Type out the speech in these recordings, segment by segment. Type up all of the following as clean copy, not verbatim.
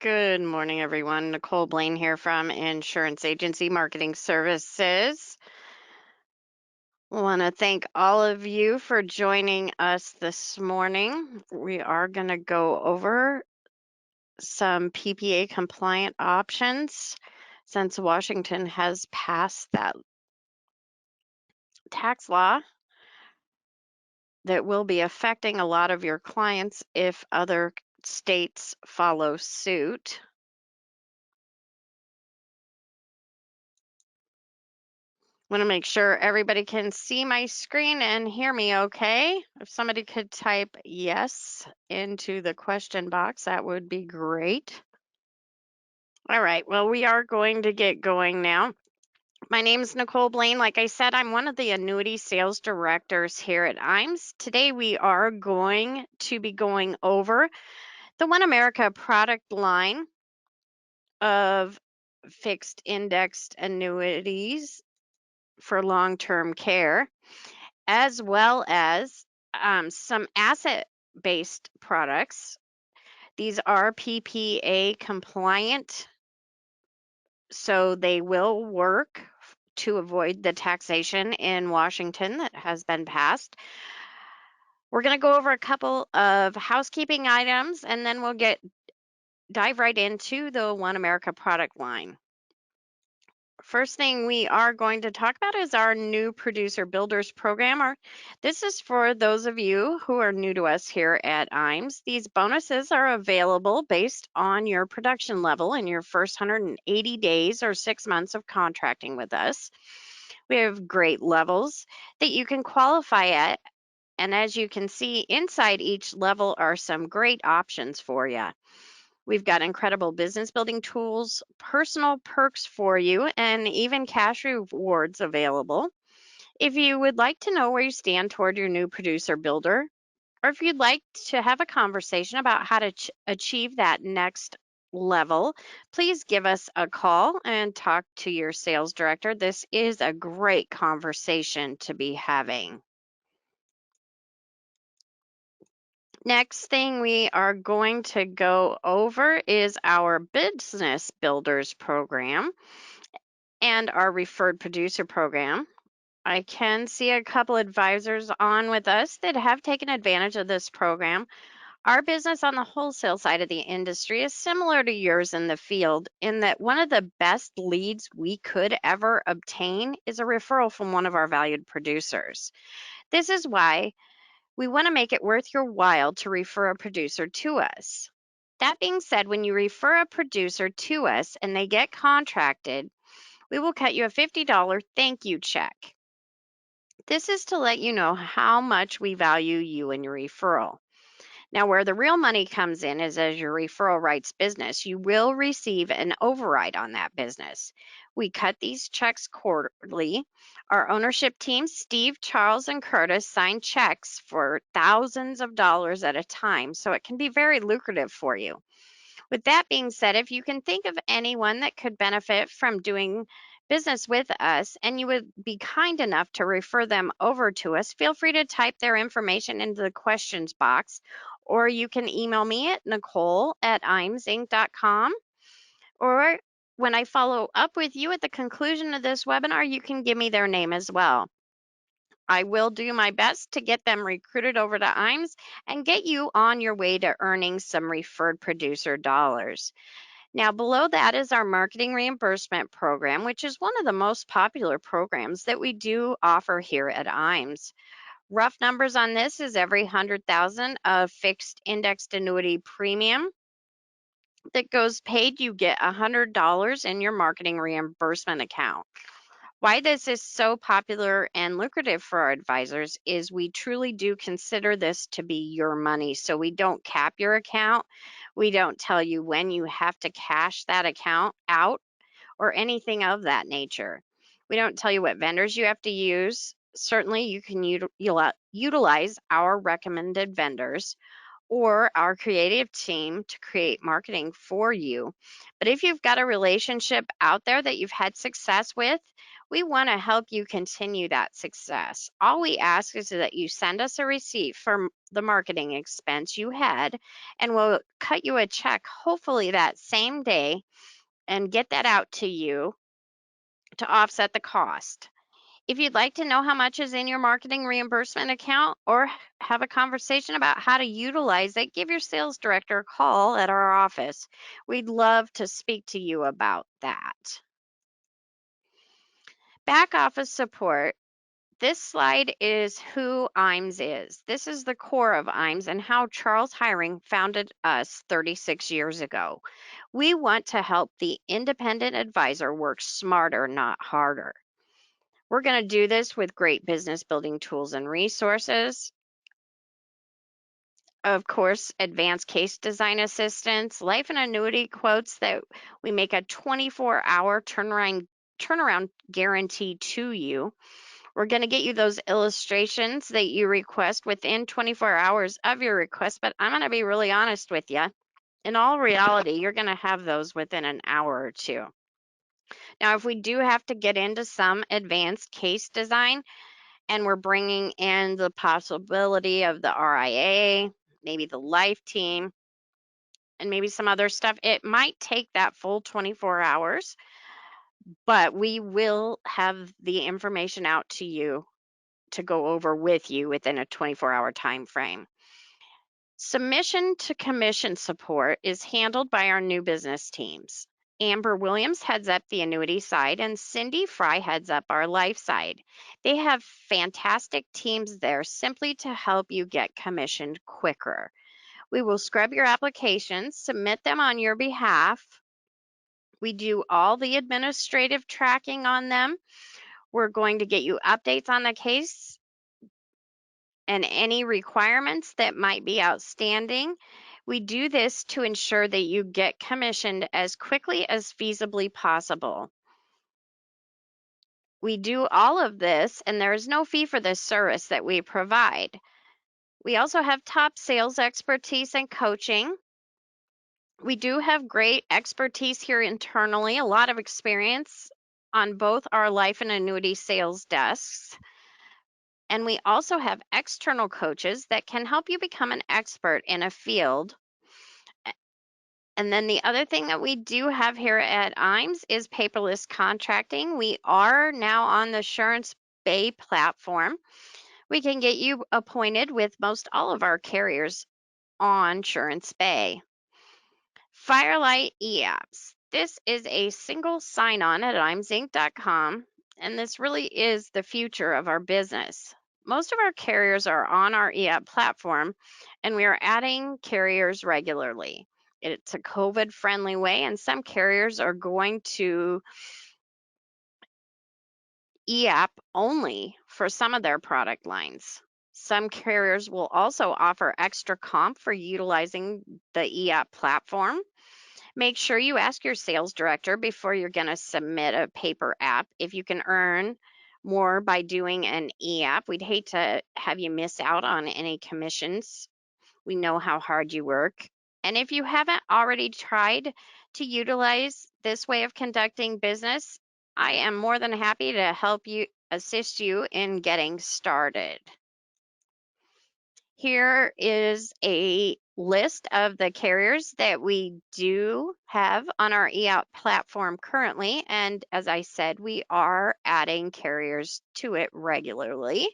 Good morning, everyone. Nicole Blaine here from Insurance Agency Marketing Services. Want to thank all of you for joining us this morning. We are going to go over some PPA compliant options since Washington has passed that tax law that will be affecting a lot of your clients if other states follow suit. Want to make sure everybody can see my screen and hear me okay. If somebody could type yes into the question box, that would be great. All right, well, we are going to get going now. My name is Nicole Blaine. Like I said, I'm one of the annuity sales directors here at IAMS. Today, we are going to be going over the OneAmerica product line of fixed indexed annuities for long-term care, as well as some asset based products. These are PPA compliant, so they will work to avoid the taxation in Washington that has been passed. We're going to go over a couple of housekeeping items and then we'll dive right into the OneAmerica product line. First thing we are going to talk about is our new producer builders program. This is for those of you who are new to us here at IAMS. These bonuses are available based on your production level in your first 180 days or 6 months of contracting with us. We have great levels that you can qualify at, and as you can see, inside each level are some great options for you. We've got incredible business building tools, personal perks for you, and even cash rewards available. If you would like to know where you stand toward your new producer builder, or if you'd like to have a conversation about how to achieve that next level, please give us a call and talk to your sales director. This is a great conversation to be having. Next thing we are going to go over is our business builders program and our referred producer program. I can see a couple advisors on with us that have taken advantage of this program. Our business on the wholesale side of the industry is similar to yours in the field in that one of the best leads we could ever obtain is a referral from one of our valued producers. This is why we want to make it worth your while to refer a producer to us. That being said, when you refer a producer to us and they get contracted, we will cut you a $50 thank you check. This is to let you know how much we value you and your referral. Now, where the real money comes in is as your referral writes business, you will receive an override on that business. We cut these checks quarterly. Our ownership team, Steve, Charles, and Curtis, sign checks for thousands of dollars at a time, so it can be very lucrative for you. With that being said, if you can think of anyone that could benefit from doing business with us and you would be kind enough to refer them over to us, feel free to type their information into the questions box, or you can email me at nicole@imsinc.com, or when I follow up with you at the conclusion of this webinar, you can give me their name as well. I will do my best to get them recruited over to IAMS and get you on your way to earning some referred producer dollars. Now, below that is our marketing reimbursement program, which is one of the most popular programs that we do offer here at IAMS. Rough numbers on this is every 100,000 of fixed indexed annuity premium that goes paid, you get $100 in your marketing reimbursement account. Why this is so popular and lucrative for our advisors is we truly do consider this to be your money. So we don't cap your account. We don't tell you when you have to cash that account out or anything of that nature. We don't tell you what vendors you have to use. Certainly, you can utilize our recommended vendors, or our creative team to create marketing for you. But if you've got a relationship out there that you've had success with, we want to help you continue that success. All we ask is that you send us a receipt for the marketing expense you had, and we'll cut you a check, hopefully that same day, and get that out to you to offset the cost. If you'd like to know how much is in your marketing reimbursement account or have a conversation about how to utilize it, give your sales director a call at our office. We'd love to speak to you about that. Back office support. This slide is who IAMS is. This is the core of IAMS and how Charles Hiring founded us 36 years ago. We want to help the independent advisor work smarter, not harder. We're going to do this with great business building tools and resources. Of course, advanced case design assistance, life and annuity quotes that we make a 24-hour turnaround guarantee to you. We're going to get you those illustrations that you request within 24 hours of your request, but I'm going to be really honest with you. In all reality, you're going to have those within an hour or two. Now, if we do have to get into some advanced case design, and we're bringing in the possibility of the RIA, maybe the life team, and maybe some other stuff, it might take that full 24 hours, but we will have the information out to you to go over with you within a 24-hour time frame. Submission to commission support is handled by our new business teams. Amber Williams heads up the annuity side, and Cindy Fry heads up our life side. They have fantastic teams there simply to help you get commissioned quicker. We will scrub your applications, submit them on your behalf. We do all the administrative tracking on them. We're going to get you updates on the case and any requirements that might be outstanding. We do this to ensure that you get commissioned as quickly as feasibly possible. We do all of this, and there is no fee for this service that we provide. We also have top sales expertise and coaching. We do have great expertise here internally, a lot of experience on both our life and annuity sales desks. And we also have external coaches that can help you become an expert in a field. And then the other thing that we do have here at IAMS is paperless contracting. We are now on the Assurance Bay platform. We can get you appointed with most all of our carriers on Assurance Bay. Firelight eApps. This is a single sign-on at imsinc.com, and this really is the future of our business. Most of our carriers are on our eApp platform, and we are adding carriers regularly. It's a COVID-friendly way, and some carriers are going to eApp only for some of their product lines. Some carriers will also offer extra comp for utilizing the eApp platform. Make sure you ask your sales director before you're going to submit a paper app if you can earn more by doing an e-app. We'd hate to have you miss out on any commissions. We know how hard you work. And if you haven't already tried to utilize this way of conducting business, I am more than happy to help you, assist you in getting started. Here is a list of the carriers that we do have on our eApp platform currently. And as I said, we are adding carriers to it regularly.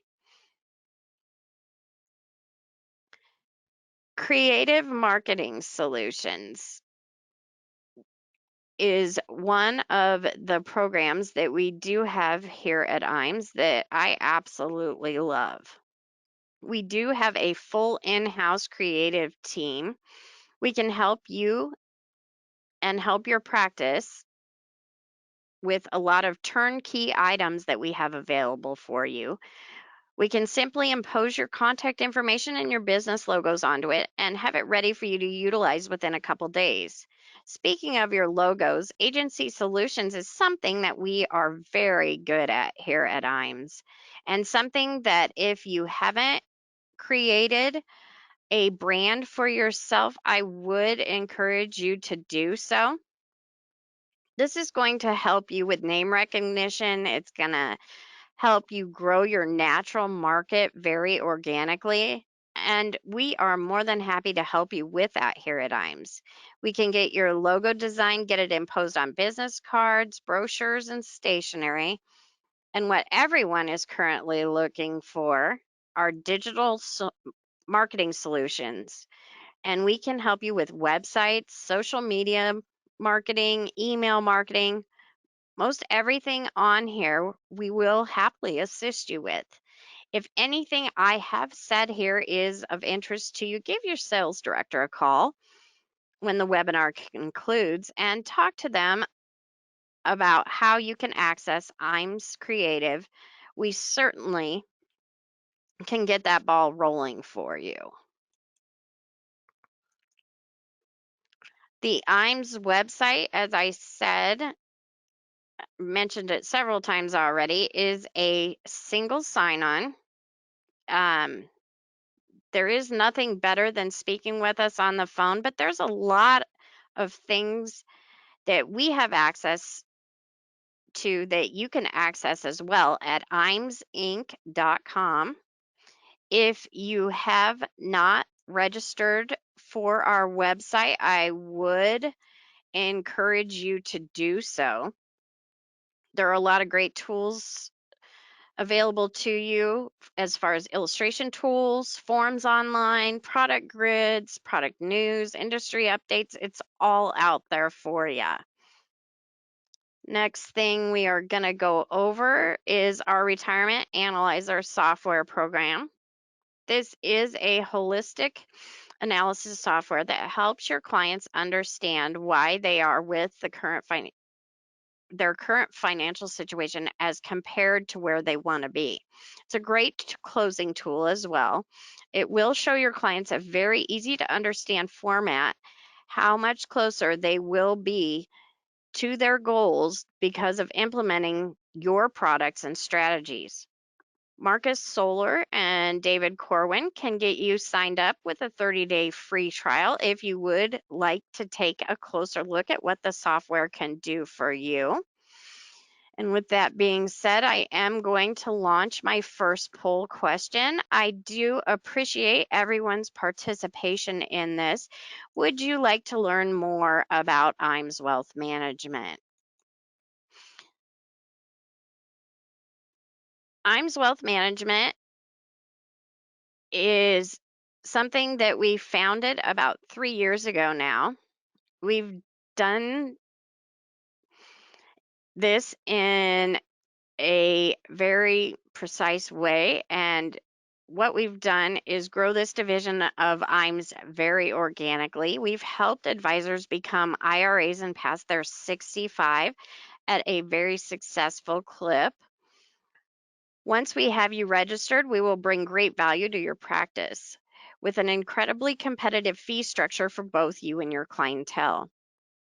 Creative Marketing Solutions is one of the programs that we do have here at IAMS that I absolutely love. We do have a full in-house creative team. We can help you and help your practice with a lot of turnkey items that we have available for you. We can simply impose your contact information and your business logos onto it and have it ready for you to utilize within a couple days. Speaking of your logos, Agency Solutions is something that we are very good at here at IAMS, and something that if you haven't created a brand for yourself, I would encourage you to do so. This is going to help you with name recognition. It's going to help you grow your natural market very organically. And we are more than happy to help you with that here at IAMS. We can get your logo designed, get it imposed on business cards, brochures, and stationery. And what everyone is currently looking for are digital marketing solutions. And we can help you with websites, social media marketing, email marketing. Most everything on here we will happily assist you with. If anything I have said here is of interest to you, give your sales director a call when the webinar concludes and talk to them about how you can access IAMS Creative. We certainly can get that ball rolling for you. The IAMS website, as I said, mentioned it several times already, is a single sign-on. There is nothing better than speaking with us on the phone, but there's a lot of things that we have access to that you can access as well at imsinc.com. If you have not registered for our website, I would encourage you to do so. There are a lot of great tools available to you as far as illustration tools, forms online, product grids, product news, industry updates. It's all out there for you. Next thing we are going to go over is our retirement analyzer software program. This is a holistic analysis software that helps your clients understand why they are with their current financial situation as compared to where they want to be. It's a great closing tool as well. It will show your clients a very easy to understand format how much closer they will be to their goals because of implementing your products and strategies. Marcus Solar and David Corwin can get you signed up with a 30-day free trial if you would like to take a closer look at what the software can do for you. And with that being said, I am going to launch my first poll question. I do appreciate everyone's participation in this. Would you like to learn more about IAMS Wealth Management? IAMS Wealth Management is something that we founded about 3 years ago now. We've done this in a very precise way, and what we've done is grow this division of IAMS very organically. We've helped advisors become IRAs and pass their 65 at a very successful clip. Once we have you registered, we will bring great value to your practice with an incredibly competitive fee structure for both you and your clientele.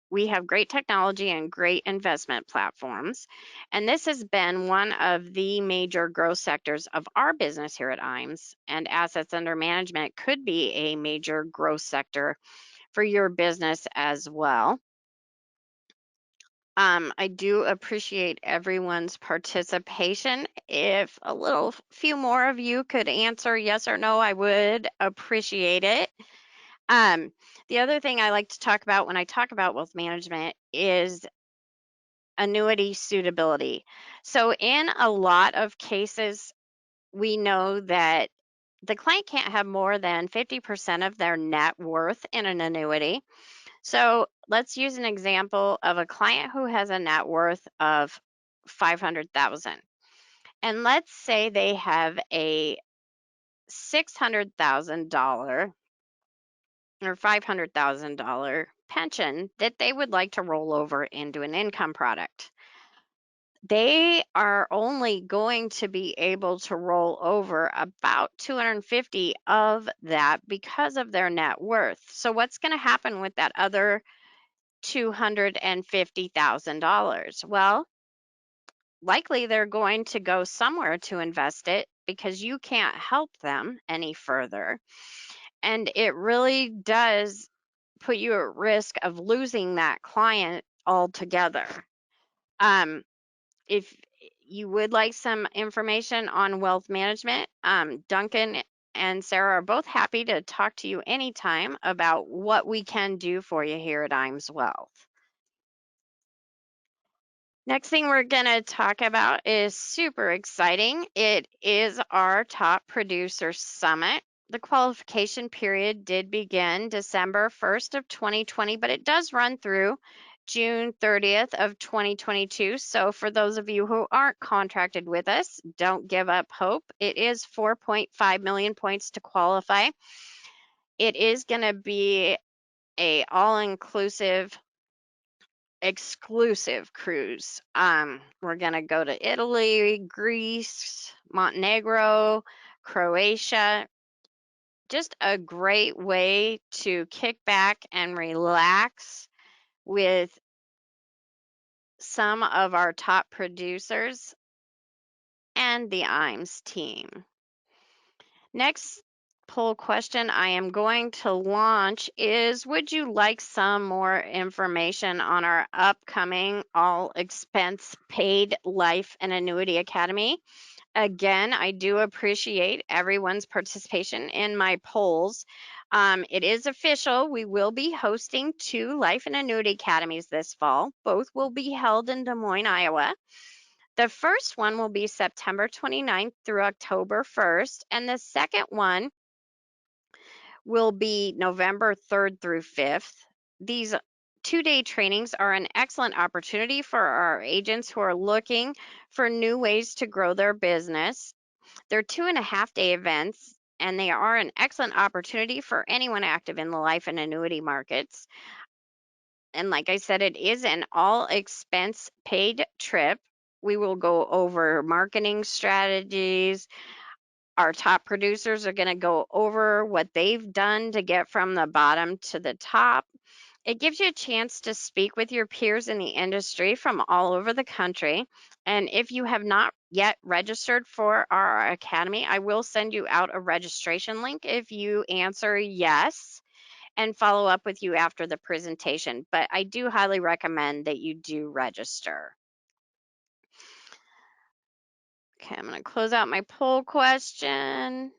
We have great technology and great investment platforms, and this has been one of the major growth sectors of our business here at IAMS, and assets under management could be a major growth sector for your business as well. I do appreciate everyone's participation. If a few more of you could answer yes or no, I would appreciate it. The other thing I like to talk about when I talk about wealth management is annuity suitability. So in a lot of cases, we know that the client can't have more than 50% of their net worth in an annuity. So let's use an example of a client who has a net worth of 500,000. And let's say they have a $600,000 or $500,000 pension that they would like to roll over into an income product. They are only going to be able to roll over about 250 of that because of their net worth. So what's going to happen with that other $250,000? Well, likely they're going to go somewhere to invest it because you can't help them any further. And it really does put you at risk of losing that client altogether. If you would like some information on wealth management, Duncan and Sarah are both happy to talk to you anytime about what we can do for you here at IAMS Wealth. Next thing we're going to talk about is super exciting. It is our Top Producer Summit. The qualification period did begin December 1st of 2020, but it does run through June 30th of 2022. So for those of you who aren't contracted with us, don't give up hope. It is 4.5 million points to qualify. It is going to be a all-inclusive exclusive cruise. We're going to go to Italy, Greece, Montenegro, Croatia. Just a great way to kick back and relax with some of our top producers and the IAMS team. Next poll question I am going to launch is, would you like some more information on our upcoming all expense paid life and annuity academy? Again, I do appreciate everyone's participation in my polls. It is official. We will be hosting 2 life and annuity academies this fall. Both will be held in Des Moines, Iowa. The first one will be September 29th through October 1st, and the second one will be November 3rd through 5th. These 2-day trainings are an excellent opportunity for our agents who are looking for new ways to grow their business. They're 2.5-day events, and they are an excellent opportunity for anyone active in the life and annuity markets. And like I said, it is an all expense paid trip. We will go over marketing strategies. Our top producers are going to go over what they've done to get from the bottom to the top. It gives you a chance to speak with your peers in the industry from all over the country. And if you have not yet registered for our academy, I will send you out a registration link if you answer yes, and follow up with you after the presentation. But I do highly recommend that you do register. Okay, I'm going to close out my poll question.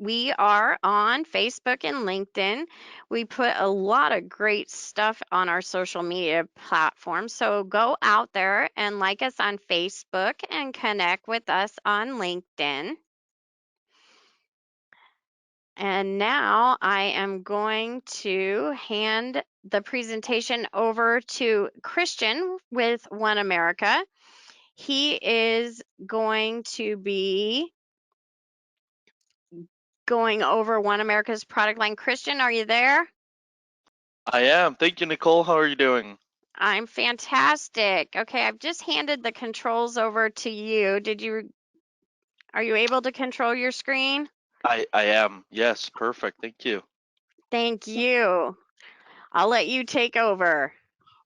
We are on Facebook and LinkedIn. We put a lot of great stuff on our social media platforms. So go out there and like us on Facebook and connect with us on LinkedIn. And now I am going to hand the presentation over to Christian with OneAmerica. He is going to be going over OneAmerica's product line. Christian, are you there? I am. Thank you, Nicole. How are you doing? I'm fantastic. Okay, I've just handed the controls over to you. Are you able to control your screen? I am. Yes, perfect. Thank you. Thank you. I'll let you take over.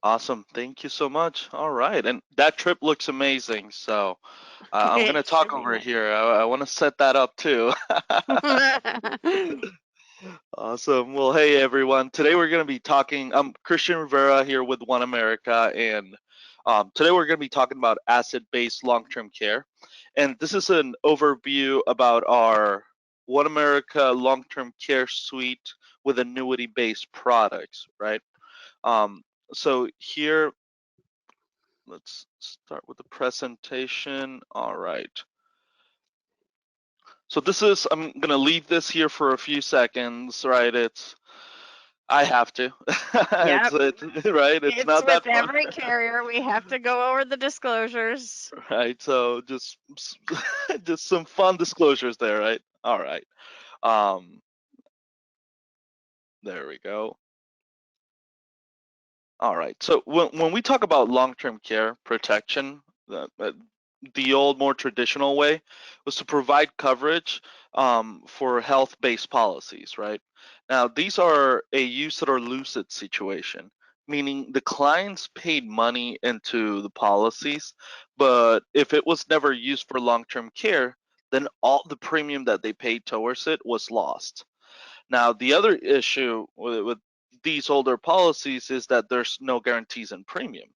Awesome. Thank you so much. All right. And that trip looks amazing. So I'm going to It should talk be over nice. here. I want to set that up too. Awesome. Well, hey, everyone. Today we're going to be talking. I'm Christian Rivera here with OneAmerica. And today we're going to be talking about asset-based long-term care. And this is an overview about our OneAmerica long-term care suite with annuity-based products, right? So here, let's start with the presentation. All right. So I'm going to leave this here for a few seconds, right? I have to. Yep. Right. It's It's not with that fun. every carrier. We have to go over the disclosures. Right. So just some fun disclosures there, right? All right. Um, there we go. All right. So when we talk about long-term care protection, the old, more traditional way was to provide coverage for health-based policies, right? Now, these are a use it or lose it situation, meaning the clients paid money into the policies, but if it was never used for long-term care, then all the premium that they paid towards it was lost. Now, the other issue with these older policies is that there's no guarantees in premium.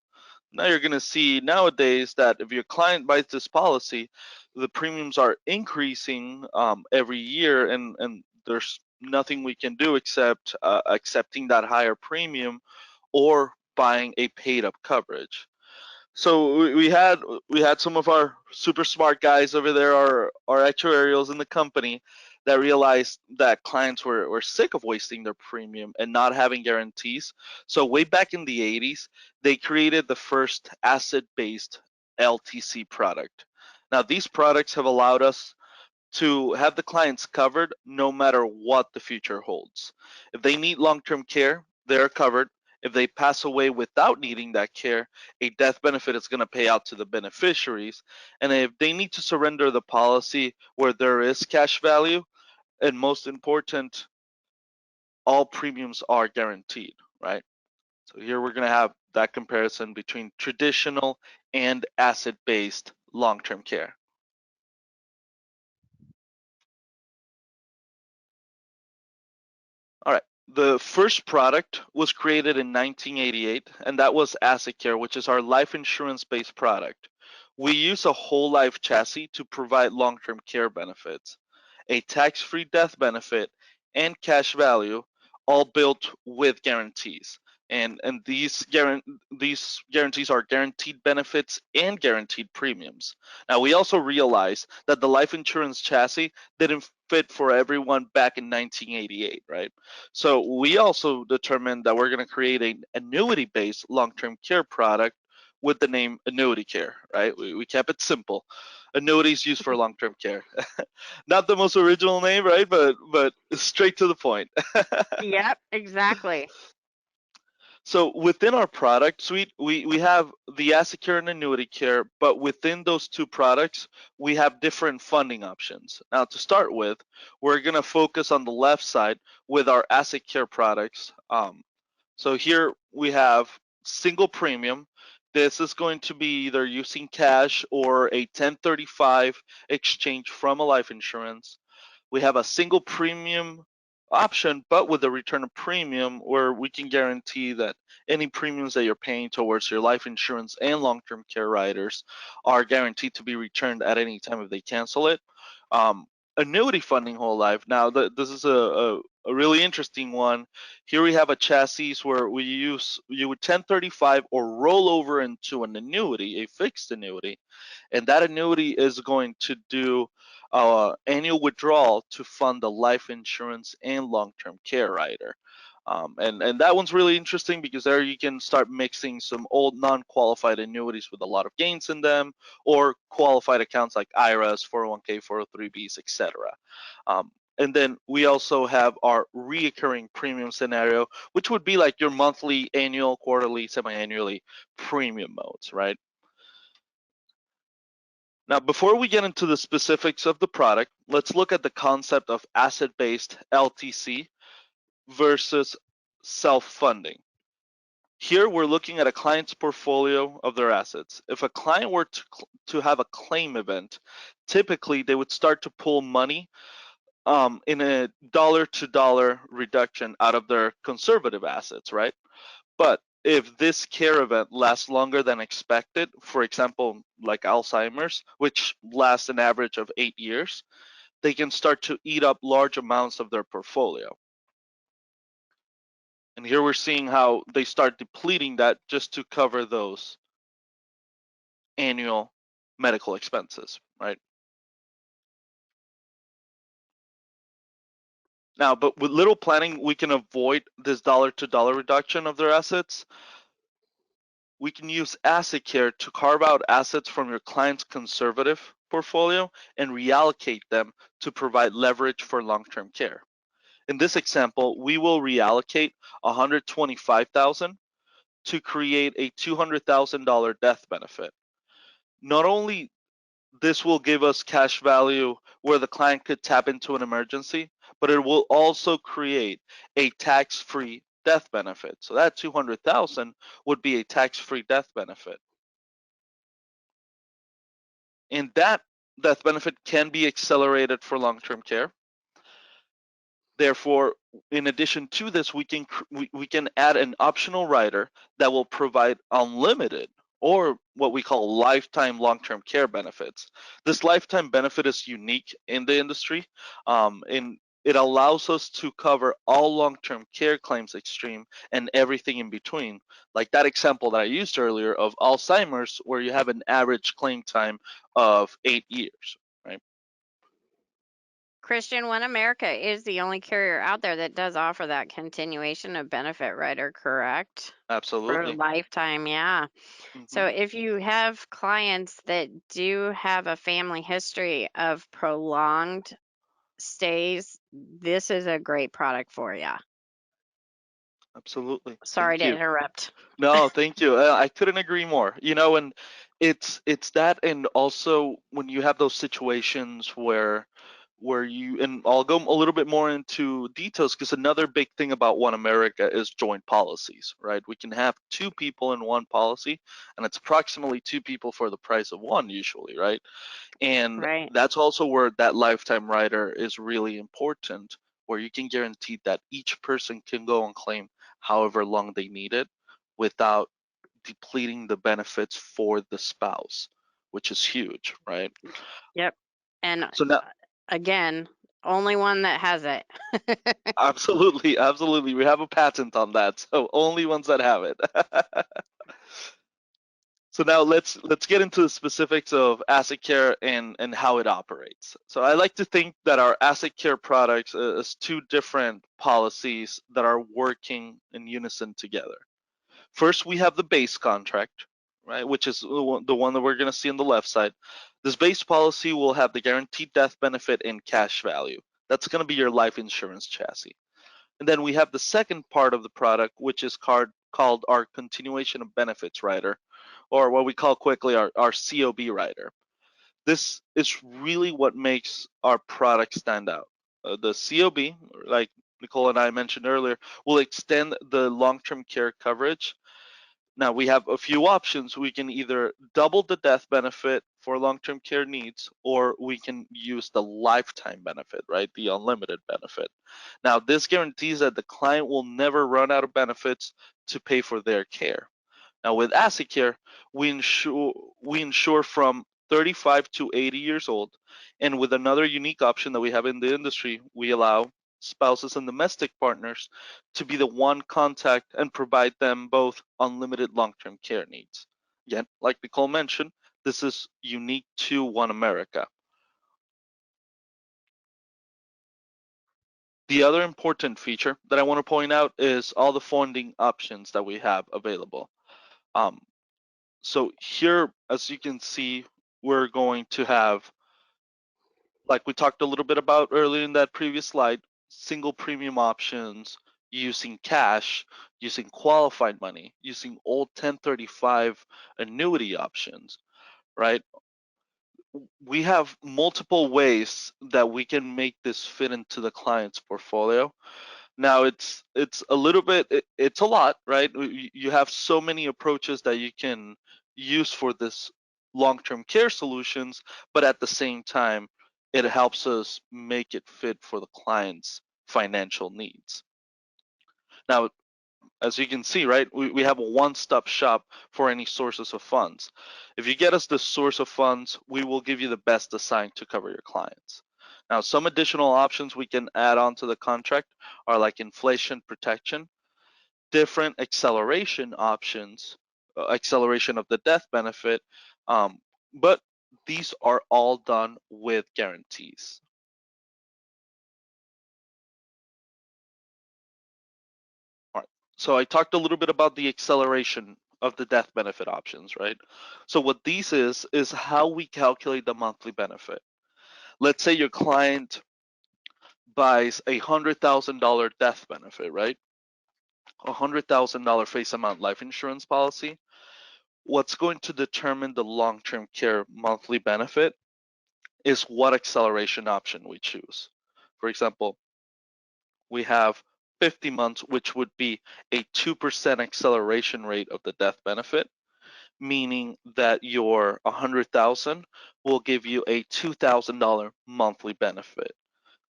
Now you're going to see nowadays that if your client buys this policy, the premiums are increasing every year, and there's nothing we can do except accepting that higher premium or buying a paid up coverage. So we had some of our super smart guys over there, our actuarials in the company, that realized that clients were sick of wasting their premium and not having guarantees. So way back in the 80s, they created the first asset-based LTC product. Now these products have allowed us to have the clients covered no matter what the future holds. If they need long-term care, they're covered. If they pass away without needing that care, a death benefit is going to pay out to the beneficiaries. And if they need to surrender the policy where there is cash value, and most important, all premiums are guaranteed, right? So here we're going to have that comparison between traditional and asset-based long-term care. All right. The first product was created in 1988, and that was Asset Care, which is our life insurance-based product. We use a whole life chassis to provide long-term care benefits, a tax-free death benefit, and cash value, all built with guarantees. And these guarantees are guaranteed benefits and guaranteed premiums. Now we also realized that the life insurance chassis didn't fit for everyone back in 1988, right? So we also determined that we're going to create an annuity-based long-term care product with the name Annuity Care, right? We kept it simple. Annuities used for long-term care. Not the most original name, right? But straight to the point. Yep, exactly. So within our product suite, we have the Asset Care and Annuity Care, but within those two products, we have different funding options. Now, to start with, we're going to focus on the left side with our Asset Care products. So here we have single premium. This is going to be either using cash or a 1035 exchange from a life insurance. We have a single premium option, but with a return of premium where we can guarantee that any premiums that you're paying towards your life insurance and long-term care riders are guaranteed to be returned at any time if they cancel it. Annuity funding whole life. Now, this is a really interesting one. Here we have a chassis where you would 1035 or roll over into an annuity, a fixed annuity, and that annuity is going to do annual withdrawal to fund the life insurance and long-term care rider. And that one's really interesting because there you can start mixing some old non-qualified annuities with a lot of gains in them, or qualified accounts like IRAs, 401k, 403bs, etc. And then we also have our reoccurring premium scenario, which would be like your monthly, annual, quarterly, semi-annually premium modes, right? Now, before we get into the specifics of the product, let's look at the concept of asset-based LTC versus self-funding. Here, we're looking at a client's portfolio of their assets. If a client were to have a claim event, typically they would start to pull money in a dollar-to-dollar reduction out of their conservative assets, right? But if this care event lasts longer than expected, for example, like Alzheimer's, which lasts an average of 8 years, they can start to eat up large amounts of their portfolio. And here we're seeing how they start depleting that just to cover those annual medical expenses, right? Now, but with little planning, we can avoid this dollar-to-dollar reduction of their assets. We can use Asset Care to carve out assets from your client's conservative portfolio and reallocate them to provide leverage for long-term care. In this example, we will reallocate $125,000 to create a $200,000 death benefit. Not only this will give us cash value where the client could tap into an emergency, but it will also create a tax-free death benefit. So that $200,000 would be a tax-free death benefit. And that death benefit can be accelerated for long-term care. Therefore, in addition to this, we can add an optional rider that will provide unlimited or what we call lifetime long-term care benefits. This lifetime benefit is unique in the industry, and it allows us to cover all long-term care claims extreme and everything in between. Like that example that I used earlier of Alzheimer's, where you have an average claim time of 8 years, right? Christian, OneAmerica is the only carrier out there that does offer that continuation of benefit rider, correct? For Absolutely. lifetime, yeah. Hmm. So if you have clients that do have a family history of prolonged stays, this is a great product for you. Absolutely. Sorry Thank to you. interrupt. No, thank you. I couldn't agree more. And it's that, and also when you have those situations where you, and I'll go a little bit more into details because another big thing about One America is joint policies, right? We can have two people in one policy, and it's approximately two people for the price of one usually, right? And Right. that's also where that lifetime rider is really important, where you can guarantee that each person can go and claim however long they need it without depleting the benefits for the spouse, which is huge, right? Yep. And So now, again, only one that has it. absolutely, absolutely, we have a patent on that, so only ones that have it. So now let's get into the specifics of asset care and how it operates. So I like to think that our asset care products is two different policies that are working in unison together. First, we have the base contract, right, which is the one that we're going to see on the left side. This base policy will have the guaranteed death benefit and cash value. That's going to be your life insurance chassis. And then we have the second part of the product, which is called our continuation of benefits rider, or what we call quickly our COB rider. This is really what makes our product stand out. The COB, like Nicole and I mentioned earlier, will extend the long-term care coverage. Now we have a few options. We can either double the death benefit for long-term care needs, or we can use the lifetime benefit, right? The unlimited benefit. Now this guarantees that the client will never run out of benefits to pay for their care. Now with Asset Care, we insure from 35 to 80 years old, and with another unique option that we have in the industry, we allow spouses and domestic partners to be the one contact and provide them both unlimited long-term care needs. Again, like Nicole mentioned, this is unique to One America. The other important feature that I want to point out is all the funding options that we have available. Um, So here, as you can see, we're going to have, like we talked a little bit about earlier in that previous slide, single premium options, using cash, using qualified money, using old 1035 annuity options, right? We have multiple ways that we can make this fit into the client's portfolio. Now it's a little bit, it's a lot, right? You have so many approaches that you can use for this long-term care solutions, but at the same time, it helps us make it fit for the client's financial needs. Now, as you can see, right, we have a one-stop shop for any sources of funds. If you get us the source of funds, we will give you the best assigned to cover your clients. Now, some additional options we can add on to the contract are like inflation protection, different acceleration options, acceleration of the death benefit, but these are all done with guarantees. All right. So I talked a little bit about the acceleration of the death benefit options, right? So what these is how we calculate the monthly benefit. Let's say your client buys $100,000 death benefit, right? $100,000 face amount life insurance policy. What's going to determine the long-term care monthly benefit is what acceleration option we choose. For example, we have 50 months, which would be a 2% acceleration rate of the death benefit. meaning that your 100,000 will give you a $2,000 monthly benefit.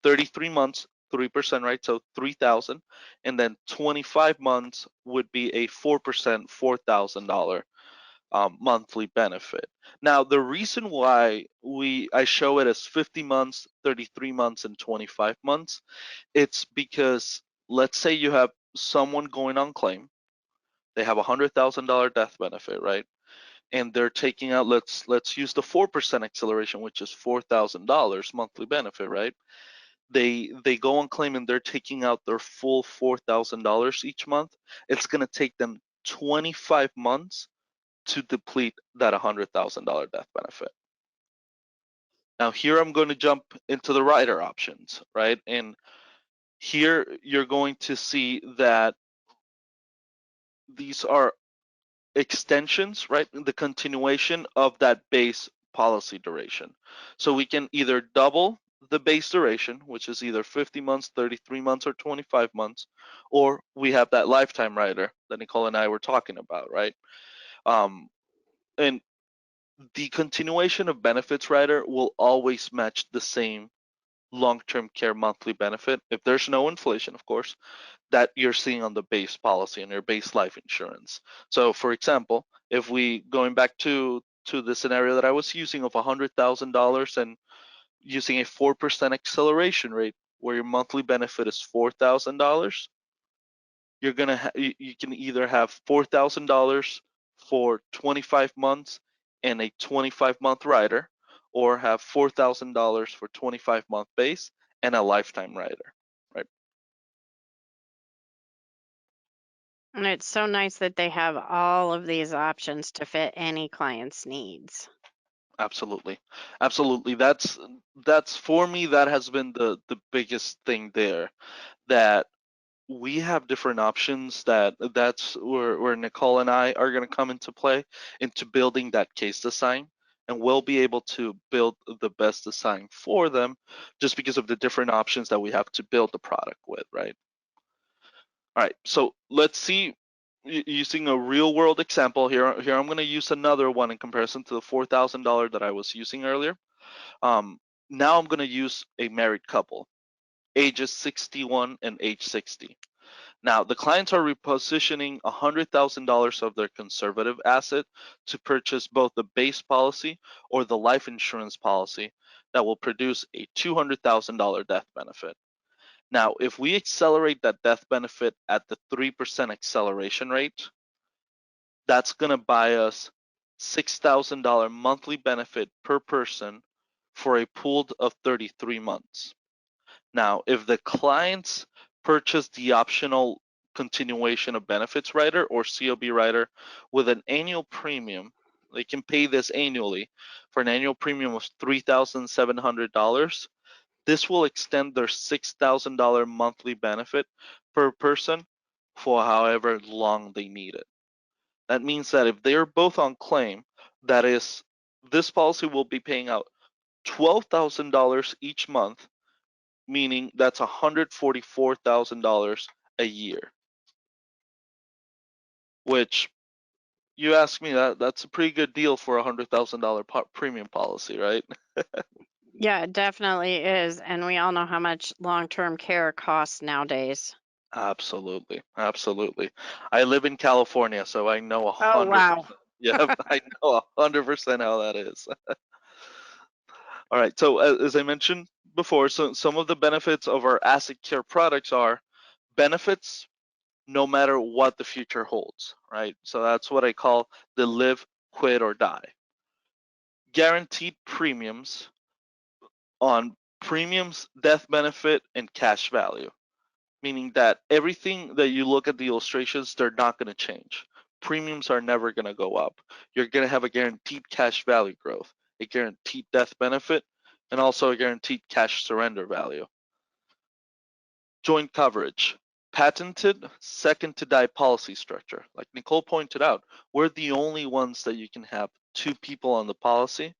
33 months, 3%, right? So 3,000, and then 25 months would be a 4%, $4,000 monthly benefit. Now, the reason why I show it as 50 months, 33 months, and 25 months, it's because let's say you have someone going on claim, they have a $100,000 death benefit, right? And they're taking out, let's use the 4% acceleration, which is $4,000 monthly benefit, right? They go on claim and they're taking out their full $4,000 each month. It's going to take them 25 months to deplete that $100,000 death benefit. Now here I'm going to jump into the rider options, right? And here you're going to see that these are extensions, right? The continuation of that base policy duration. So we can either double the base duration, which is either 50 months, 33 months, or 25 months, or we have that lifetime rider that Nicole and I were talking about, right? And the continuation of benefits rider will always match the same long-term care monthly benefit, if there's no inflation, of course, that you're seeing on the base policy and your base life insurance. So for example, if we going back to the scenario that I was using of $100,000 and using a 4% acceleration rate where your monthly benefit is $4,000, you're gonna you can either have $4,000 for 25 months and a 25-month rider, or have $4,000 for 25-month base and a lifetime rider, right? And it's so nice that they have all of these options to fit any client's needs. Absolutely, absolutely. That's for me. That has been the biggest thing there. That we have different options. That's where Nicole and I are going to come into play into building that case design, and we'll be able to build the best design for them, just because of the different options that we have to build the product with, right? All right. So let's see. Using a real world example here. Here I'm going to use another one in comparison to the $4,000 that I was using earlier. Um, Now I'm going to use a married couple, ages 61 and age 60. Now, the clients are repositioning $100,000 of their conservative asset to purchase both the base policy or the life insurance policy that will produce a $200,000 death benefit. Now, if we accelerate that death benefit at the 3% acceleration rate, that's going to buy us $6,000 monthly benefit per person for a pool of 33 months. Now, if the clients purchase the optional continuation of benefits rider or COB rider with an annual premium, they can pay this annually for an annual premium of $3,700. This will extend their $6,000 monthly benefit per person for however long they need it. That means that if they are both on claim, that is, this policy will be paying out $12,000 each month, meaning that's $144,000 a year. Which, you ask me, that's a pretty good deal for a $100,000 premium policy, right? Yeah, it definitely is. And we all know how much long-term care costs nowadays. Absolutely, absolutely. I live in California, so I know Oh, wow. 100%. Yeah, I know 100% how that is. All right, so as I mentioned before, so some of the benefits of our asset care products are benefits no matter what the future holds, right? So that's what I call the live, quit, or die. Guaranteed premiums on premiums, death benefit, and cash value, meaning that everything that you look at the illustrations, they're not going to change. Premiums are never going to go up. You're going to have a guaranteed cash value growth, a guaranteed death benefit, and also a guaranteed cash surrender value. Joint coverage, patented second to die policy structure. Like Nicole pointed out, we're the only ones that you can have two people on the policy.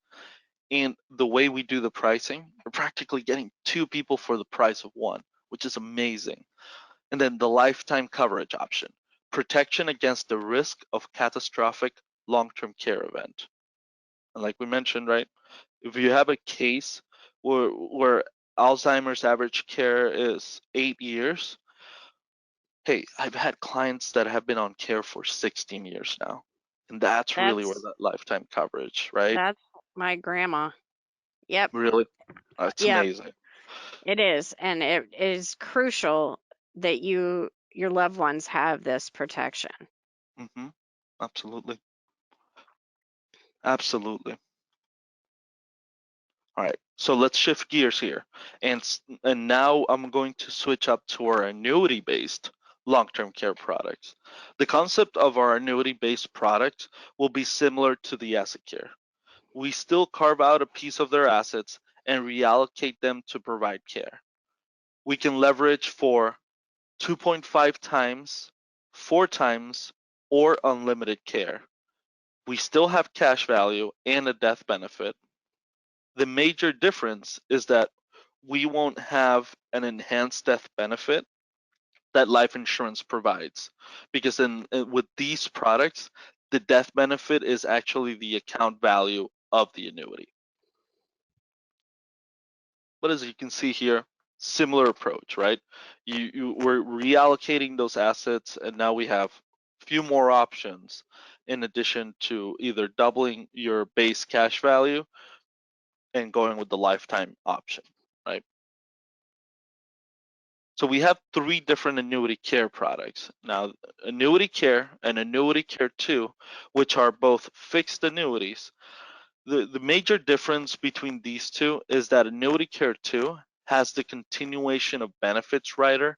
And the way we do the pricing, we're practically getting two people for the price of one, which is amazing. And then the lifetime coverage option, protection against the risk of catastrophic long-term care event. And like we mentioned, right, if you have a case where Alzheimer's average care is 8 years, hey, I've had clients that have been on care for 16 years now. And that's really where That's that lifetime coverage, right? that's my grandma. Yep. Really, that's Yep. amazing. It is, and it is crucial that your loved ones have this protection. Hmm. Absolutely. Absolutely. All right, so let's shift gears here. And now I'm going to switch up to our annuity-based long-term care products. The concept of our annuity-based product will be similar to the asset care. We still carve out a piece of their assets and reallocate them to provide care. We can leverage for 2.5 times, 4 times, or unlimited care. We still have cash value and a death benefit. The major difference is that we won't have an enhanced death benefit that life insurance provides, because with these products, the death benefit is actually the account value of the annuity. But as you can see here, similar approach, right? We're reallocating those assets, and now we have a few more options in addition to either doubling your base cash value and going with the lifetime option, right? So we have 3 different annuity care products. Now, Annuity Care and Annuity Care 2, which are both fixed annuities. The major difference between these two is that Annuity Care 2 has the continuation of benefits rider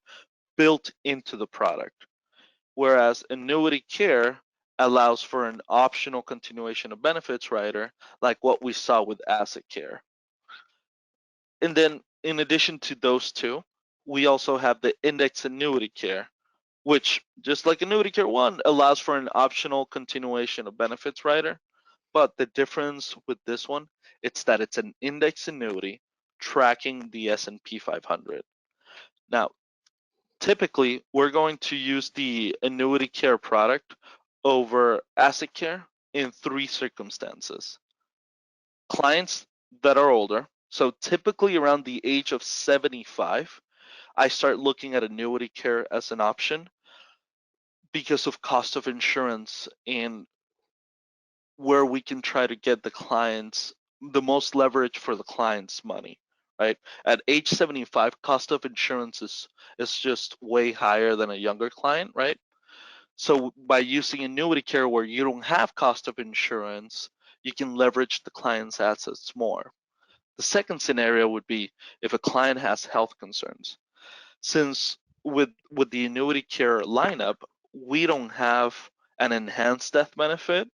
built into the product, whereas Annuity Care allows for an optional continuation of benefits rider, like what we saw with Asset Care. And then in addition to those two, we also have the Index Annuity Care, which, just like Annuity Care 1, allows for an optional continuation of benefits rider. But the difference with this one, it's that it's an index annuity tracking the S&P 500. Now, typically, we're going to use the Annuity Care product over Asset Care in 3 circumstances. Clients that are older, so typically around the age of 75, I start looking at Annuity Care as an option because of cost of insurance and where we can try to get the clients the most leverage for the client's money, right? At age 75, cost of insurance is just way higher than a younger client, right? So by using Annuity Care where you don't have cost of insurance, you can leverage the client's assets more. The second scenario would be if a client has health concerns. Since with the Annuity Care lineup, we don't have an enhanced death benefit,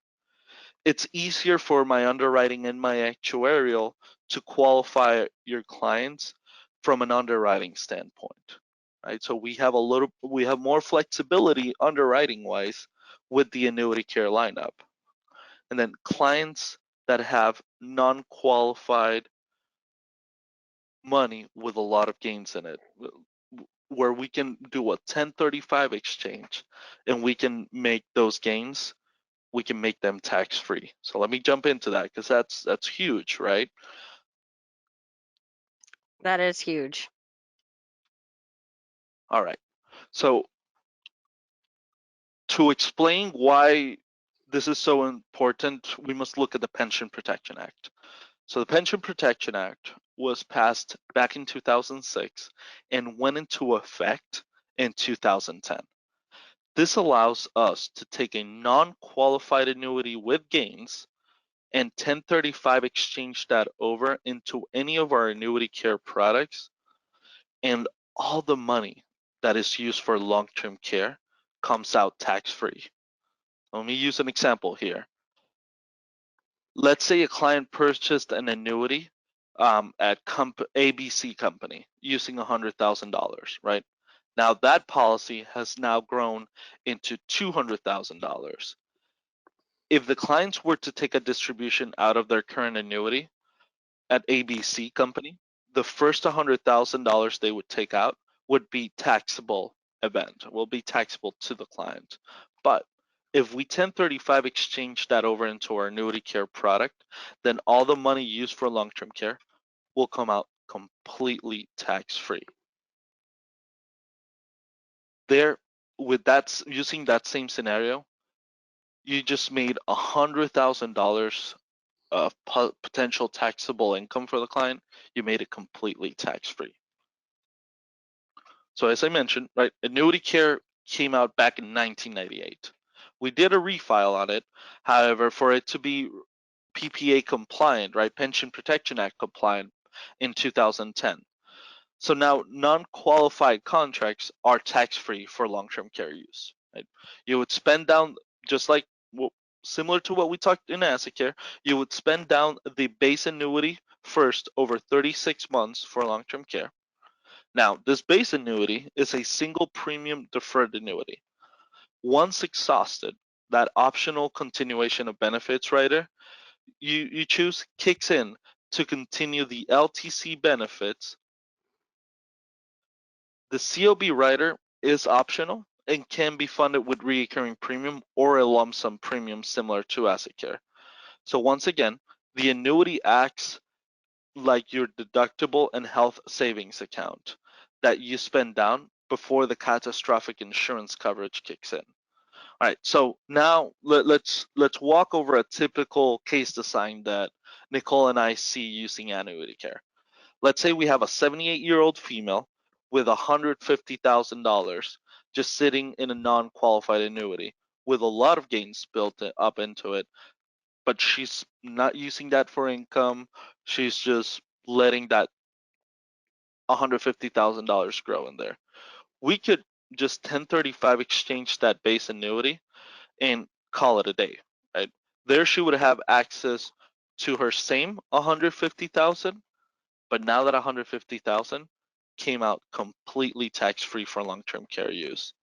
it's easier for my underwriting and my actuarial to qualify your clients from an underwriting standpoint, right? So we have more flexibility underwriting wise with the Annuity Care lineup. And then clients that have non-qualified money with a lot of gains in it, where we can do a 1035 exchange and we can make those gains, we can make them tax free. So let me jump into that because that's huge, right? That is huge. All right. So to explain why this is so important, we must look at the Pension Protection Act. So the Pension Protection Act was passed back in 2006 and went into effect in 2010. This allows us to take a non-qualified annuity with gains and 1035 exchange that over into any of our Annuity Care products, and all the money that is used for long-term care comes out tax-free. Let me use an example here. Let's say a client purchased an annuity at ABC company using $100,000, right? Now that policy has now grown into $200,000. If the clients were to take a distribution out of their current annuity at ABC company, the first $100,000 they would take out would be taxable event, will be taxable to the client. But If we 1035 exchange that over into our Annuity Care product, then all the money used for long-term care will come out completely tax-free. There, with that, using that same scenario, you just made $100,000 of potential taxable income for the client. You made it completely tax-free. So as I mentioned, right, Annuity Care came out back in 1998. We did a refile on it. However, for it to be PPA compliant, right, Pension Protection Act compliant in 2010. So now non-qualified contracts are tax-free for long-term care use. Right? You would spend down, just like similar to what we talked in asset care, you would spend down the base annuity first over 36 months for long-term care. Now, this base annuity is a single premium deferred annuity. Once exhausted, that optional continuation of benefits rider you choose kicks in to continue the LTC benefits. The COB rider is optional and can be funded with recurring premium or a lump sum premium similar to asset care. So once again, the annuity acts like your deductible and health savings account that you spend down before the catastrophic insurance coverage kicks in. All right, so now let's walk over a typical case design that Nicole and I see using Annuity Care. Let's say we have a 78-year-old female with $150,000 just sitting in a non-qualified annuity with a lot of gains built up into it, but she's not using that for income. She's just letting that $150,000 grow in there. We could just 1035 exchange that base annuity and call it a day, right? There she would have access to her same 150,000, but now that 150,000 came out completely tax-free for long-term care use.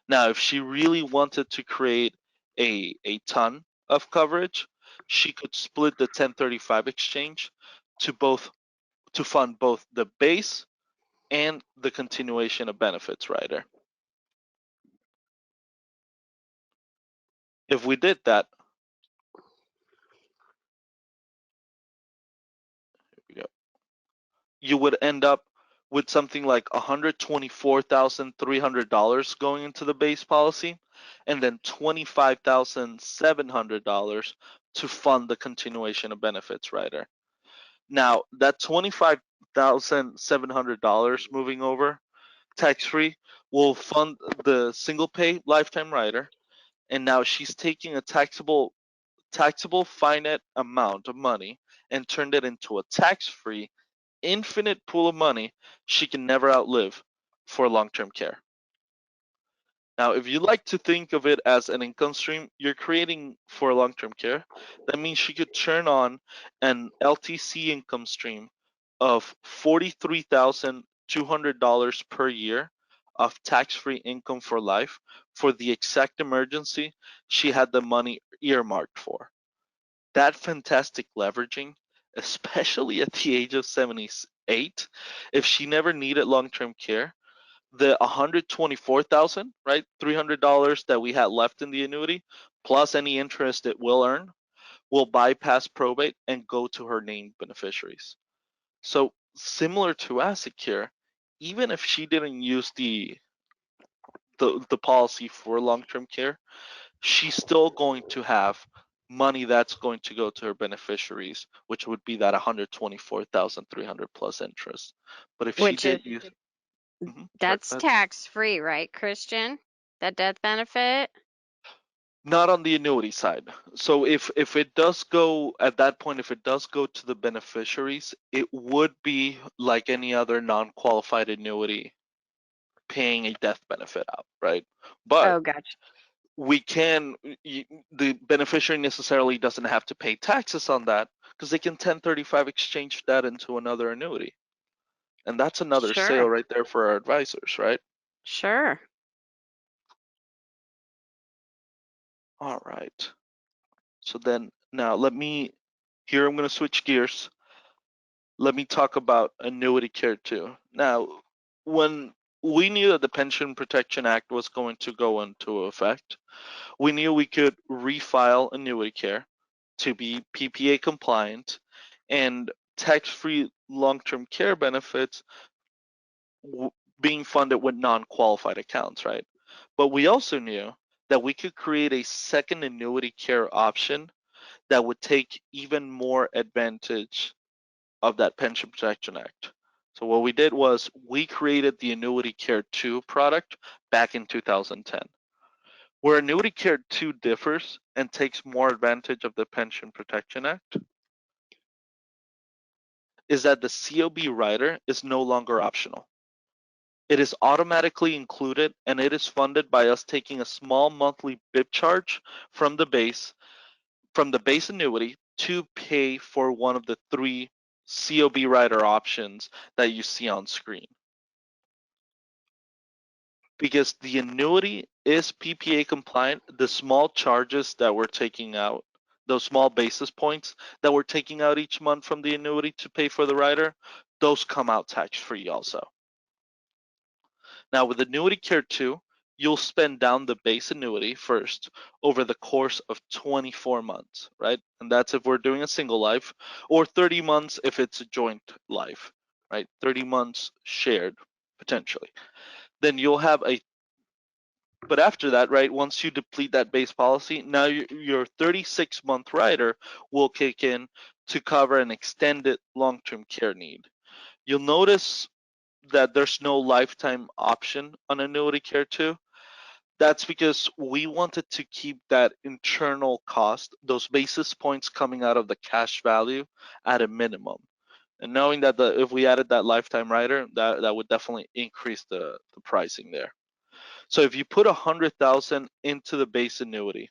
Now, if she really wanted to create a ton of coverage, she could split the 1035 exchange to fund both the base and the continuation of benefits rider. If we did that, here we go, you would end up with something like $124,300 going into the base policy, and then $25,700 to fund the continuation of benefits rider. Now, that $25,700 moving over tax-free will fund the single pay lifetime rider, and now she's taking a taxable finite amount of money and turned it into a tax-free infinite pool of money she can never outlive for long-term care. Now, if you like to think of it as an income stream you're creating for long-term care, that means she could turn on an LTC income stream of $43,200 per year of tax-free income for life for the exact emergency she had the money earmarked for. That fantastic leveraging, especially at the age of 78, if she never needed long-term care, the 124,000, right, $300 that we had left in the annuity, plus any interest it will earn, will bypass probate and go to her named beneficiaries. So similar to asset care, even if she didn't use the policy for long-term care, she's still going to have money that's going to go to her beneficiaries, which would be that 124,300 plus interest. But if she Which is did use, sorry, that's go ahead. tax free, right, Christian? That death benefit? Not on the annuity side. So if it does go at that point, if it does go to the beneficiaries, it would be like any other non-qualified annuity paying a death benefit out, right? But Oh, gotcha. we can the beneficiary necessarily doesn't have to pay taxes on that because they can 1035 exchange that into another annuity, and that's another sale Sure. right there for our advisors, right? Sure. All right, so then now let me here I'm going to switch gears. Let me talk about annuity care too. Now, when we knew that the Pension Protection Act was going to go into effect. We knew we could refile Annuity Care to be PPA compliant, and tax-free long-term care benefits being funded with non-qualified accounts, right? But we also knew that we could create a second annuity care option that would take even more advantage of that Pension Protection Act. So what we did was we created the Annuity Care 2 product back in 2010. Where Annuity Care 2 differs and takes more advantage of the Pension Protection Act is that the COB rider is no longer optional. It is automatically included, and it is funded by us taking a small monthly BIP charge from the base annuity to pay for one of the three COB rider options that you see on screen. Because the annuity is PPA compliant, the small charges that we're taking out, those small basis points that we're taking out each month from the annuity to pay for the rider, those come out tax-free also. Now with Annuity Care 2, you'll spend down the base annuity first over the course of 24 months, right? And that's if we're doing a single life, or 30 months if it's a joint life, right? 30 months shared potentially. Then you'll have a But after that, right, once you deplete that base policy, now your 36-month rider will kick in to cover an extended long-term care need. You'll notice that there's no lifetime option on Annuity Care 2. That's because we wanted to keep that internal cost, those basis points coming out of the cash value, at a minimum. And knowing that if we added that lifetime rider, that would definitely increase the pricing there. So if you put 100,000 into the base annuity,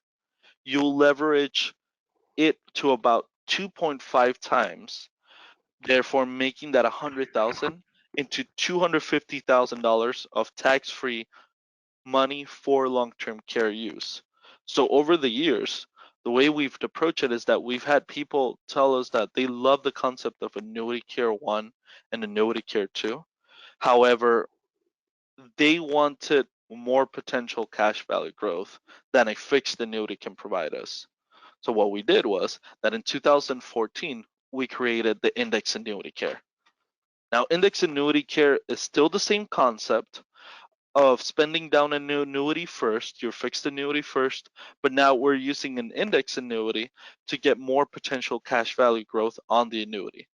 you'll leverage it to about 2.5 times, therefore making that 100,000 into $250,000 of tax-free money for long-term care use. So over the years, the way we've approached it is that we've had people tell us that they love the concept of Annuity Care 1 and Annuity Care 2. However, they wanted more potential cash value growth than a fixed annuity can provide us. So what we did was that in 2014, we created the index annuity care. Now, index annuity care is still the same concept of spending down an annuity first, your fixed annuity first, but now we're using an index annuity to get more potential cash value growth on the annuity.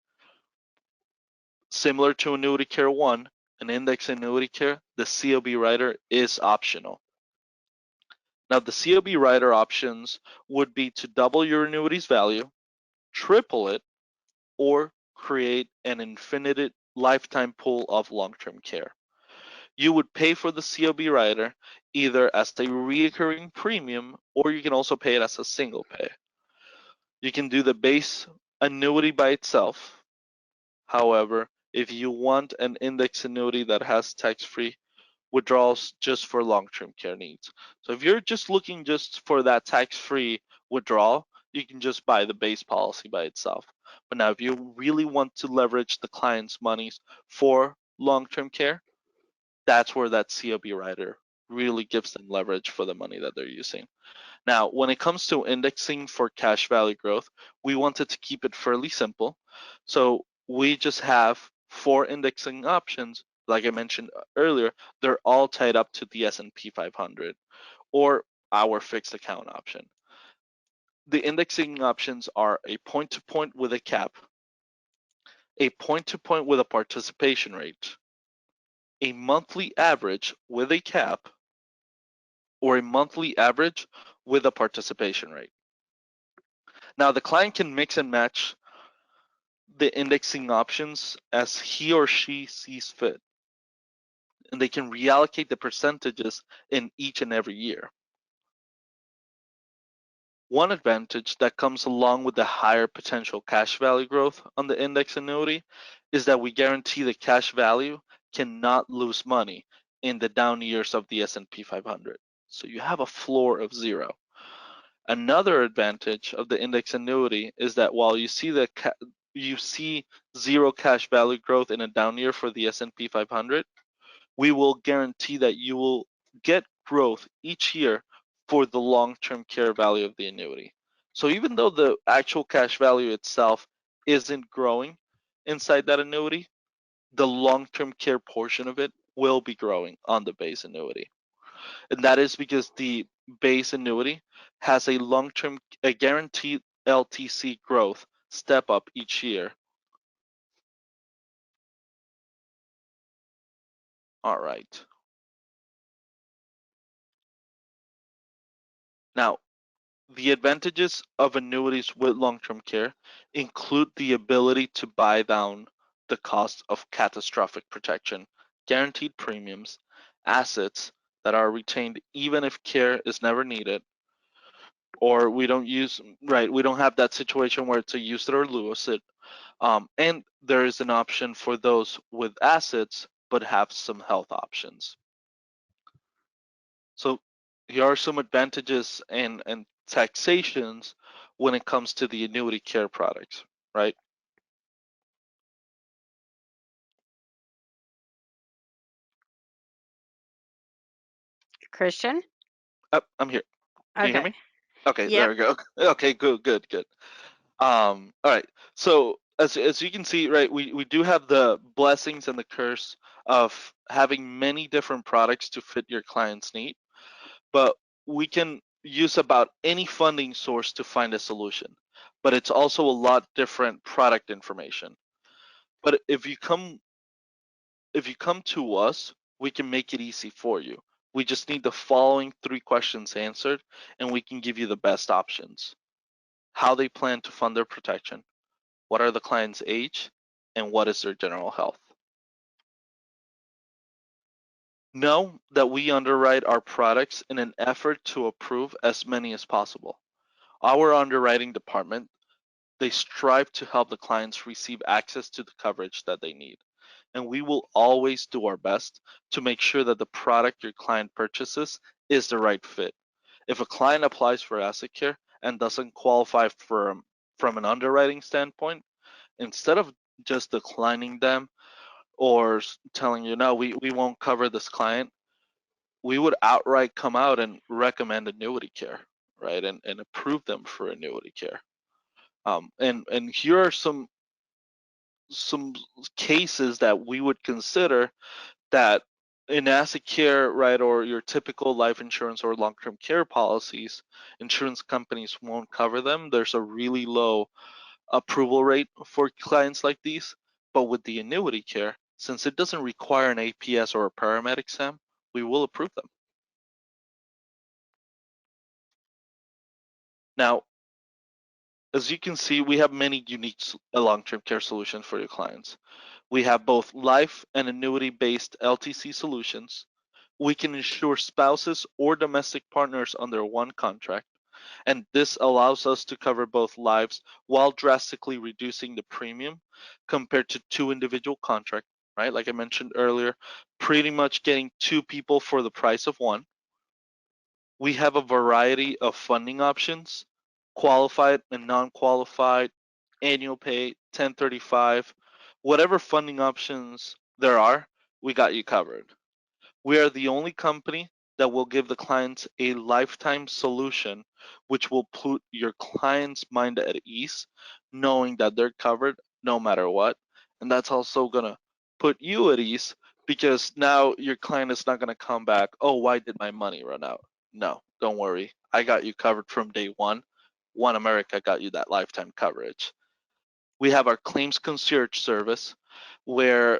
Similar to Annuity Care 1, an index annuity care, the COB rider is optional. Now, the COB rider options would be to double your annuity's value, triple it, or create an infinite lifetime pool of long-term care. You would pay for the COB rider either as a recurring premium, or you can also pay it as a single pay. You can do the base annuity by itself. However, if you want an index annuity that has tax-free withdrawals just for long-term care needs. So if you're just looking just for that tax-free withdrawal, you can just buy the base policy by itself. But now if you really want to leverage the client's monies for long-term care, that's where that COB rider really gives them leverage for the money that they're using. Now, when it comes to indexing for cash value growth, we wanted to keep it fairly simple. So we just have 4 indexing options. Like I mentioned earlier, they're all tied up to the S&P 500 or our fixed account option. The indexing options are a point-to-point with a cap, a point-to-point with a participation rate, a monthly average with a cap, or a monthly average with a participation rate. Now, the client can mix and match the indexing options as he or she sees fit, and they can reallocate the percentages in each and every year. One advantage that comes along with the higher potential cash value growth on the index annuity is that we guarantee the cash value cannot lose money in the down years of the S&P 500. So you have a floor of 0. Another advantage of the index annuity is that while you see 0 cash value growth in a down year for the S&P 500, we will guarantee that you will get growth each year for the long-term care value of the annuity. So even though the actual cash value itself isn't growing inside that annuity, the long-term care portion of it will be growing on the base annuity. And that is because the base annuity has a guaranteed LTC growth step up each year. All right. Now, the advantages of annuities with long-term care include the ability to buy down the cost of catastrophic protection, guaranteed premiums, assets that are retained even if care is never needed, or we don't have that situation where it's a use it or lose it. And there is an option for those with assets but have some health options. So here are some advantages and taxations when it comes to the annuity care products, right? Christian? I'm here. Can you hear Okay. me? Okay, there Yep. we go. Okay, good. All right. So as you can see, right, we do have the blessings and the curse of having many different products to fit your client's need, but we can use about any funding source to find a solution. But it's also a lot different product information. But if you come to us, we can make it easy for you. We just need the following 3 questions answered, and we can give you the best options. How they plan to fund their protection, what are the client's age, and what is their general health. Know that we underwrite our products in an effort to approve as many as possible. Our underwriting department, they strive to help the clients receive access to the coverage that they need. And we will always do our best to make sure that the product your client purchases is the right fit. If a client applies for asset care and doesn't qualify from an underwriting standpoint, instead of just declining them or telling you, no, we won't cover this client, we would outright come out and recommend annuity care, right? And approve them for annuity care. And here are some cases that we would consider that in asset care, right, or your typical life insurance or long-term care policies, insurance companies won't cover them. There's a really low approval rate for clients like these. But with the annuity care, since it doesn't require an APS or a paramedic exam, we will approve them. Now, as you can see, we have many unique long-term care solutions for your clients. We have both life and annuity-based LTC solutions. We can insure spouses or domestic partners under one contract, and this allows us to cover both lives while drastically reducing the premium compared to 2 individual contracts, right? Like I mentioned earlier, pretty much getting 2 people for the price of 1. We have a variety of funding options, qualified and non-qualified, annual pay, 1035, whatever funding options there are, we got you covered. We are the only company that will give the clients a lifetime solution, which will put your client's mind at ease, knowing that they're covered no matter what. And that's also going to put you at ease because now your client is not going to come back, oh, why did my money run out? No, don't worry. I got you covered from day one. OneAmerica got you that lifetime coverage. We have our claims concierge service where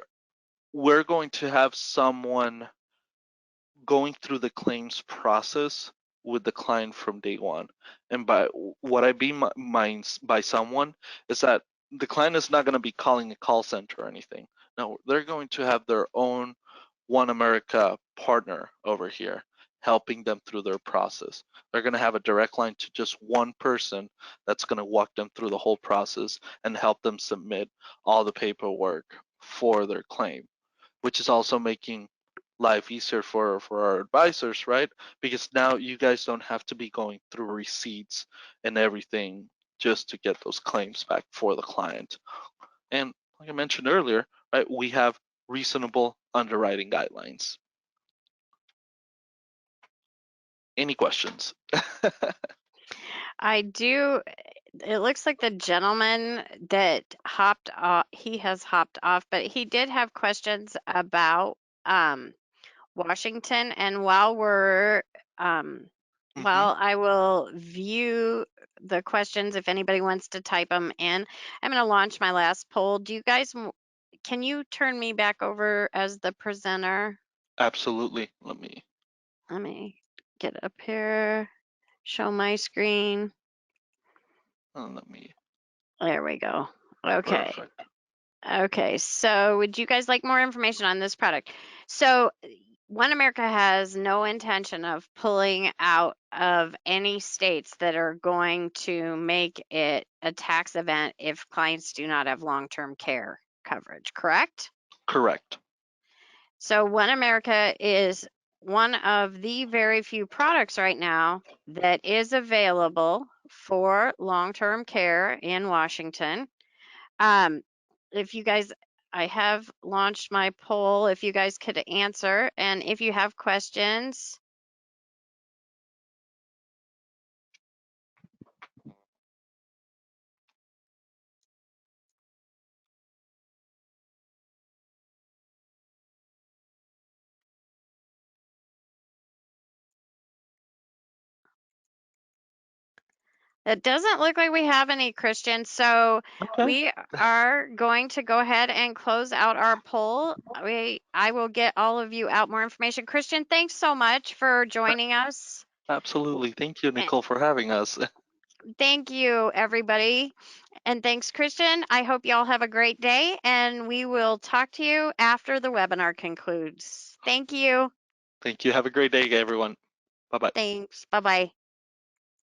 we're going to have someone going through the claims process with the client from day one. And by what I mean by someone is that the client is not going to be calling a call center or anything. No, they're going to have their own OneAmerica partner over here helping them through their process. They're going to have a direct line to just one person that's going to walk them through the whole process and help them submit all the paperwork for their claim, which is also making life easier for our advisors, right? Because now you guys don't have to be going through receipts and everything just to get those claims back for the client. And like I mentioned earlier, right, we have reasonable underwriting guidelines. Any questions? I do. It looks like the gentleman that hopped off, he has hopped off, but he did have questions about Washington. And um, Hmm. while I will view the questions, if anybody wants to type them in, I'm going to launch my last poll. Can you turn me back over as the presenter? Absolutely. Let me get up here, show my screen. Let me. There we go. Okay. Perfect. Okay. So would you guys like more information on this product? So OneAmerica has no intention of pulling out of any states that are going to make it a tax event if clients do not have long-term care coverage, correct? Correct. So OneAmerica is one of the very few products right now that is available for long-term care in Washington. Um, if you guys, I have launched my poll. If you guys could answer, and if you have questions, it doesn't look like we have any, Christian. So Okay. we are going to go ahead and close out our poll. I will get all of you out more information. Christian, thanks so much for joining us. Absolutely. Thank you, And Nicole, for having us. thank you, everybody. And thanks, Christian. I hope you all have a great day, and we will talk to you after the webinar concludes. Thank you. Thank you. Have a great day, everyone. Bye bye. Thanks. Bye bye.